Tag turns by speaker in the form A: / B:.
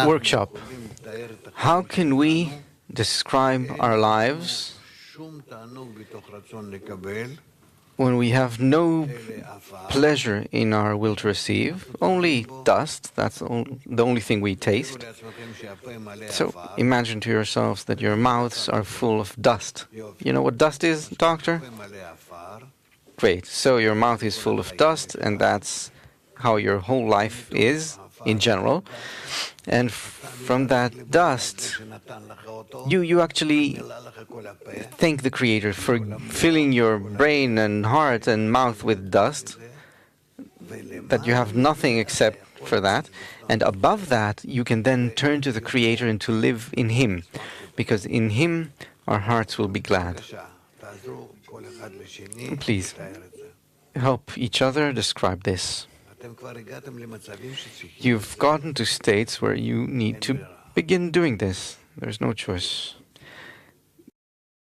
A: workshop. How can we describe our lives when we have no pleasure in our will to receive, only dust? That's the only thing we taste. So imagine to yourselves that your mouths are full of dust. You know what dust is, doctor? Great. So your mouth is full of dust, and that's how your whole life is in general. And from that dust, you actually thank the Creator for filling your brain and heart and mouth with dust, that you have nothing except for that. And above that, you can then turn to the Creator and to live in Him, because in Him our hearts will be glad. Please, help each other describe this. You've gotten to states where you need to begin doing this. There's no choice.